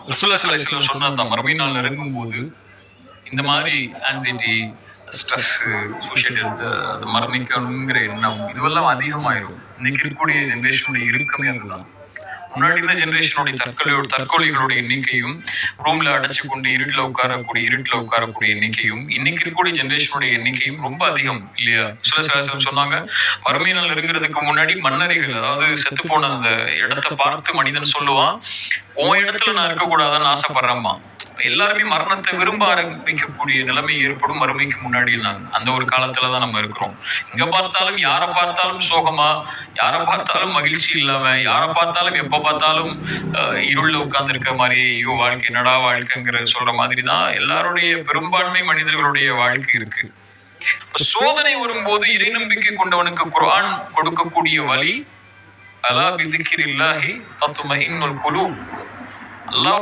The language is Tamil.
ரசூலுல்லாஹி ஸல்லல்லாஹு அலைஹி வஸல்லம் சொன்னதான், மறுமை நாள் நெருங்கும் போது இந்த மாதிரி ஆன்சைட்டி, ஸ்ட்ரெஸ், சூசைடல், அது மரணிக்கணுங்கிற எண்ணம் இதுவெல்லாம் அதிகமாயிடும். இன்னைக்கு இருக்கக்கூடிய ஜென்ரேஷனுடைய இருக்கமே அதுதான். முன்னாடி இருந்த ஜென்ரேஷனுடைய தற்கொலைகளுடைய எண்ணிக்கையும், ரூம்ல அடைச்சு கொண்டு இருட்டில் உட்காரக்கூடிய எண்ணிக்கையும், இன்னைக்கு இருக்கக்கூடிய ஜென்ரேஷனுடைய எண்ணிக்கையும் ரொம்ப அதிகம் இல்லையா? சில சொன்னாங்க, மறுமை நாள் நெருங்கிறதுக்கு முன்னாடி மண்ணறைகள், அதாவது செத்து போன அந்த இடத்தை பார்த்து மனிதன் சொல்லுவான், உன் இடத்துல நான் இருக்கக்கூடாதான்னு ஆசைப்படுறேம்மா. எல்லாருமே மரணத்தை விரும்ப ஆரம்பிக்கக்கூடிய நிலைமை ஏற்படும் மறுமைக்கு முன்னாடி. அந்த ஒரு காலத்துலதான் நம்ம இருக்கிறோம். எங்க பார்த்தாலும், யாரை பார்த்தாலும் சோகமா, யாரை பார்த்தாலும் மகிழ்ச்சி இல்லாம, யாரை பார்த்தாலும் எப்ப பார்த்தாலும் இருள்ல உட்கார்ந்து இருக்க மாதிரி, ஐயோ வாழ்க்கை என்னடா வாழ்க்கைங்கிற சொல்ற மாதிரி தான் எல்லாருடைய பெரும்பான்மை மனிதர்களுடைய வாழ்க்கை இருக்கு. சோதனை வரும்போது இறை நம்பிக்கை கொண்டவனுக்கு குர்ஆன் கொடுக்கக்கூடிய வழி, அலா பிதிக்ரில்லாஹி தத்மஇன்னுல் குலூப். அல்லாஹ்